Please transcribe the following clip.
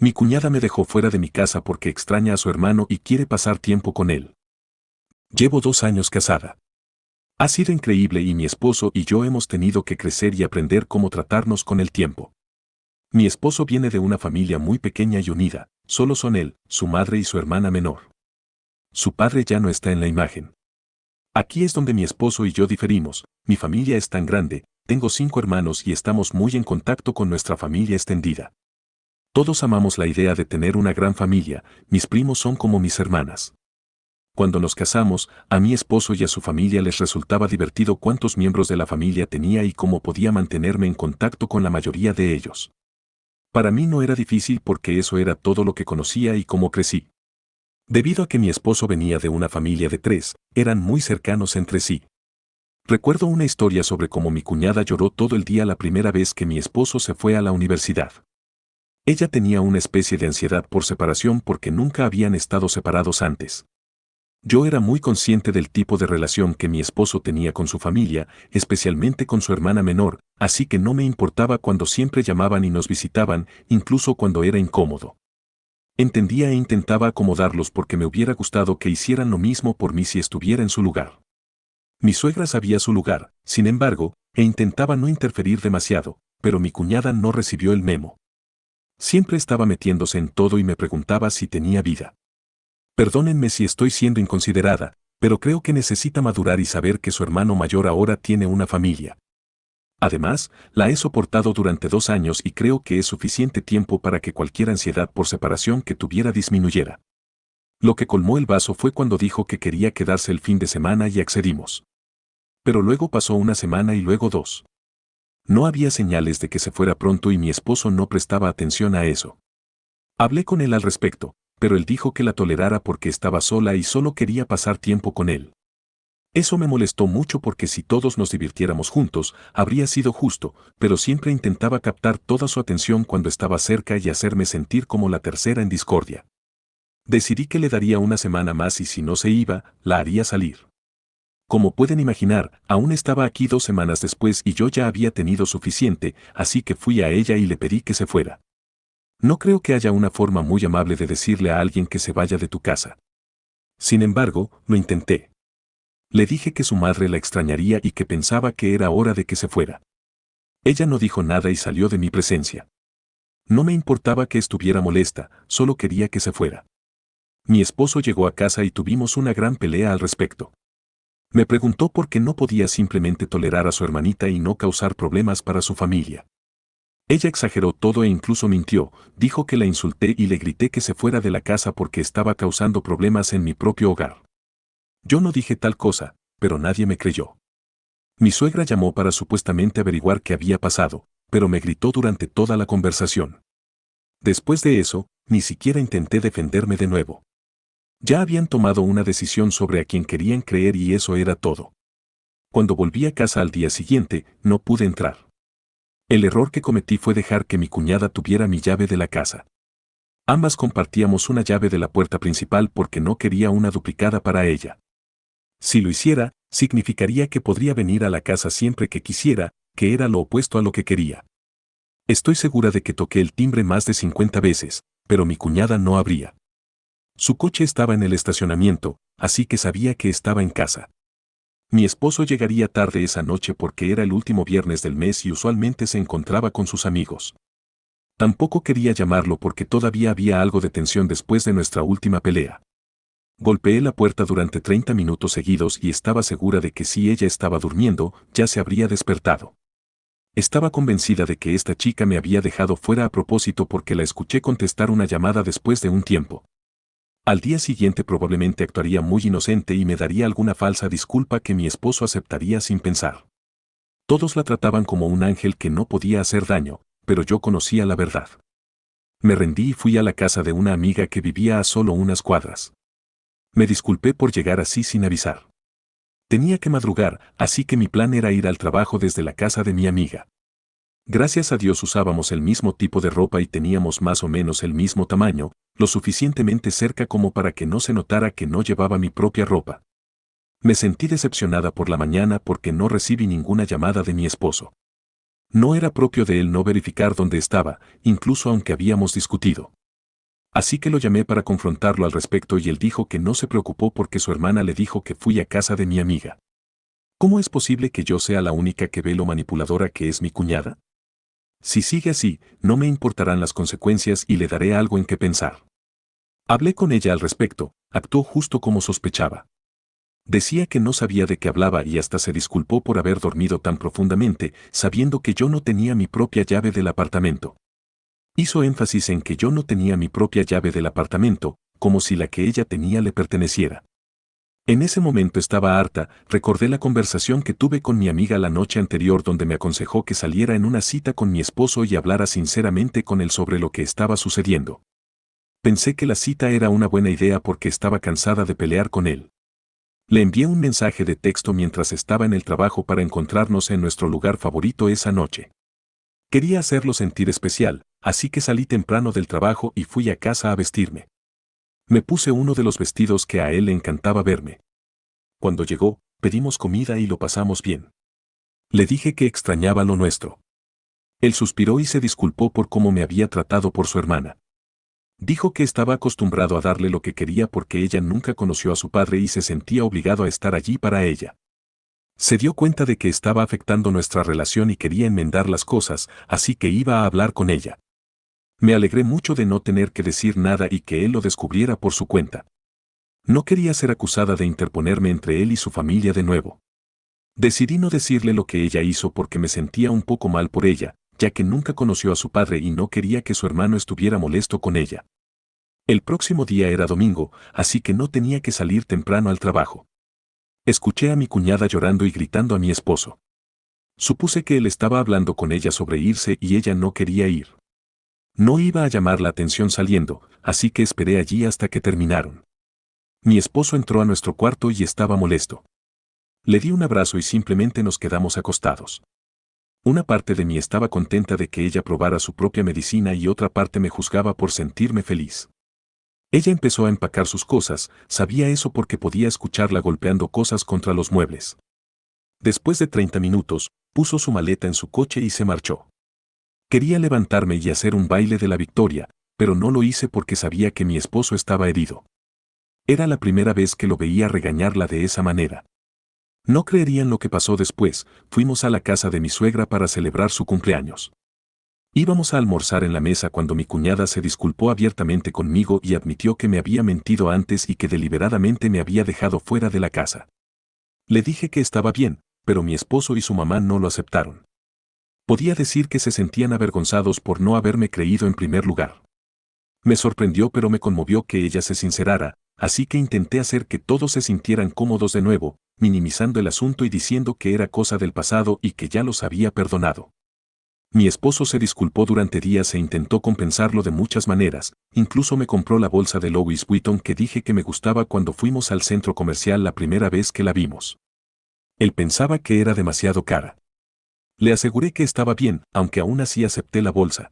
Mi cuñada me dejó fuera de mi casa porque extraña a su hermano y quiere pasar tiempo con él. Llevo 2 años casada. Ha sido increíble y mi esposo y yo hemos tenido que crecer y aprender cómo tratarnos con el tiempo. Mi esposo viene de una familia muy pequeña y unida, solo son él, su madre y su hermana menor. Su padre ya no está en la imagen. Aquí es donde mi esposo y yo diferimos, mi familia es tan grande, tengo 5 hermanos y estamos muy en contacto con nuestra familia extendida. Todos amamos la idea de tener una gran familia, mis primos son como mis hermanas. Cuando nos casamos, a mi esposo y a su familia les resultaba divertido cuántos miembros de la familia tenía y cómo podía mantenerme en contacto con la mayoría de ellos. Para mí no era difícil porque eso era todo lo que conocía y cómo crecí. Debido a que mi esposo venía de una familia de 3, eran muy cercanos entre sí. Recuerdo una historia sobre cómo mi cuñada lloró todo el día la primera vez que mi esposo se fue a la universidad. Ella tenía una especie de ansiedad por separación porque nunca habían estado separados antes. Yo era muy consciente del tipo de relación que mi esposo tenía con su familia, especialmente con su hermana menor, así que no me importaba cuando siempre llamaban y nos visitaban, incluso cuando era incómodo. Entendía e intentaba acomodarlos porque me hubiera gustado que hicieran lo mismo por mí si estuviera en su lugar. Mi suegra sabía su lugar, sin embargo, e intentaba no interferir demasiado, pero mi cuñada no recibió el memo. Siempre estaba metiéndose en todo y me preguntaba si tenía vida. Perdónenme si estoy siendo inconsiderada, pero creo que necesita madurar y saber que su hermano mayor ahora tiene una familia. Además, la he soportado durante 2 años y creo que es suficiente tiempo para que cualquier ansiedad por separación que tuviera disminuyera. Lo que colmó el vaso fue cuando dijo que quería quedarse el fin de semana y accedimos. Pero luego pasó una semana y luego 2. No había señales de que se fuera pronto y mi esposo no prestaba atención a eso. Hablé con él al respecto, pero él dijo que la tolerara porque estaba sola y solo quería pasar tiempo con él. Eso me molestó mucho porque si todos nos divirtiéramos juntos, habría sido justo, pero siempre intentaba captar toda su atención cuando estaba cerca y hacerme sentir como la tercera en discordia. Decidí que le daría una semana más y si no se iba, la haría salir. Como pueden imaginar, aún estaba aquí 2 semanas después y yo ya había tenido suficiente, así que fui a ella y le pedí que se fuera. No creo que haya una forma muy amable de decirle a alguien que se vaya de tu casa. Sin embargo, lo intenté. Le dije que su madre la extrañaría y que pensaba que era hora de que se fuera. Ella no dijo nada y salió de mi presencia. No me importaba que estuviera molesta, solo quería que se fuera. Mi esposo llegó a casa y tuvimos una gran pelea al respecto. Me preguntó por qué no podía simplemente tolerar a su hermanita y no causar problemas para su familia. Ella exageró todo e incluso mintió, dijo que la insulté y le grité que se fuera de la casa porque estaba causando problemas en mi propio hogar. Yo no dije tal cosa, pero nadie me creyó. Mi suegra llamó para supuestamente averiguar qué había pasado, pero me gritó durante toda la conversación. Después de eso, ni siquiera intenté defenderme de nuevo. Ya habían tomado una decisión sobre a quién querían creer y eso era todo. Cuando volví a casa al día siguiente, no pude entrar. El error que cometí fue dejar que mi cuñada tuviera mi llave de la casa. Ambas compartíamos una llave de la puerta principal porque no quería una duplicada para ella. Si lo hiciera, significaría que podría venir a la casa siempre que quisiera, que era lo opuesto a lo que quería. Estoy segura de que toqué el timbre más de 50 veces, pero mi cuñada no abría. Su coche estaba en el estacionamiento, así que sabía que estaba en casa. Mi esposo llegaría tarde esa noche porque era el último viernes del mes y usualmente se encontraba con sus amigos. Tampoco quería llamarlo porque todavía había algo de tensión después de nuestra última pelea. Golpeé la puerta durante 30 minutos seguidos y estaba segura de que si ella estaba durmiendo, ya se habría despertado. Estaba convencida de que esta chica me había dejado fuera a propósito porque la escuché contestar una llamada después de un tiempo. Al día siguiente probablemente actuaría muy inocente y me daría alguna falsa disculpa que mi esposo aceptaría sin pensar. Todos la trataban como un ángel que no podía hacer daño, pero yo conocía la verdad. Me rendí y fui a la casa de una amiga que vivía a solo unas cuadras. Me disculpé por llegar así sin avisar. Tenía que madrugar, así que mi plan era ir al trabajo desde la casa de mi amiga. Gracias a Dios usábamos el mismo tipo de ropa y teníamos más o menos el mismo tamaño, lo suficientemente cerca como para que no se notara que no llevaba mi propia ropa. Me sentí decepcionada por la mañana porque no recibí ninguna llamada de mi esposo. No era propio de él no verificar dónde estaba, incluso aunque habíamos discutido. Así que lo llamé para confrontarlo al respecto y él dijo que no se preocupó porque su hermana le dijo que fui a casa de mi amiga. ¿Cómo es posible que yo sea la única que ve lo manipuladora que es mi cuñada? Si sigue así, no me importarán las consecuencias y le daré algo en qué pensar. Hablé con ella al respecto, actuó justo como sospechaba. Decía que no sabía de qué hablaba y hasta se disculpó por haber dormido tan profundamente, sabiendo que yo no tenía mi propia llave del apartamento. Hizo énfasis en que yo no tenía mi propia llave del apartamento, como si la que ella tenía le perteneciera. En ese momento estaba harta, recordé la conversación que tuve con mi amiga la noche anterior donde me aconsejó que saliera en una cita con mi esposo y hablara sinceramente con él sobre lo que estaba sucediendo. Pensé que la cita era una buena idea porque estaba cansada de pelear con él. Le envié un mensaje de texto mientras estaba en el trabajo para encontrarnos en nuestro lugar favorito esa noche. Quería hacerlo sentir especial, así que salí temprano del trabajo y fui a casa a vestirme. Me puse uno de los vestidos que a él le encantaba verme. Cuando llegó, pedimos comida y lo pasamos bien. Le dije que extrañaba lo nuestro. Él suspiró y se disculpó por cómo me había tratado por su hermana. Dijo que estaba acostumbrado a darle lo que quería porque ella nunca conoció a su padre y se sentía obligado a estar allí para ella. Se dio cuenta de que estaba afectando nuestra relación y quería enmendar las cosas, así que iba a hablar con ella. Me alegré mucho de no tener que decir nada y que él lo descubriera por su cuenta. No quería ser acusada de interponerme entre él y su familia de nuevo. Decidí no decirle lo que ella hizo porque me sentía un poco mal por ella, ya que nunca conoció a su padre y no quería que su hermano estuviera molesto con ella. El próximo día era domingo, así que no tenía que salir temprano al trabajo. Escuché a mi cuñada llorando y gritando a mi esposo. Supuse que él estaba hablando con ella sobre irse y ella no quería ir. No iba a llamar la atención saliendo, así que esperé allí hasta que terminaron. Mi esposo entró a nuestro cuarto y estaba molesto. Le di un abrazo y simplemente nos quedamos acostados. Una parte de mí estaba contenta de que ella probara su propia medicina y otra parte me juzgaba por sentirme feliz. Ella empezó a empacar sus cosas, sabía eso porque podía escucharla golpeando cosas contra los muebles. Después de 30 minutos, puso su maleta en su coche y se marchó. Quería levantarme y hacer un baile de la victoria, pero no lo hice porque sabía que mi esposo estaba herido. Era la primera vez que lo veía regañarla de esa manera. No creerían lo que pasó después, fuimos a la casa de mi suegra para celebrar su cumpleaños. Íbamos a almorzar en la mesa cuando mi cuñada se disculpó abiertamente conmigo y admitió que me había mentido antes y que deliberadamente me había dejado fuera de la casa. Le dije que estaba bien, pero mi esposo y su mamá no lo aceptaron. Podía decir que se sentían avergonzados por no haberme creído en primer lugar. Me sorprendió pero me conmovió que ella se sincerara, así que intenté hacer que todos se sintieran cómodos de nuevo, minimizando el asunto y diciendo que era cosa del pasado y que ya los había perdonado. Mi esposo se disculpó durante días e intentó compensarlo de muchas maneras, incluso me compró la bolsa de Louis Vuitton que dije que me gustaba cuando fuimos al centro comercial la primera vez que la vimos. Él pensaba que era demasiado cara. Le aseguré que estaba bien, aunque aún así acepté la bolsa.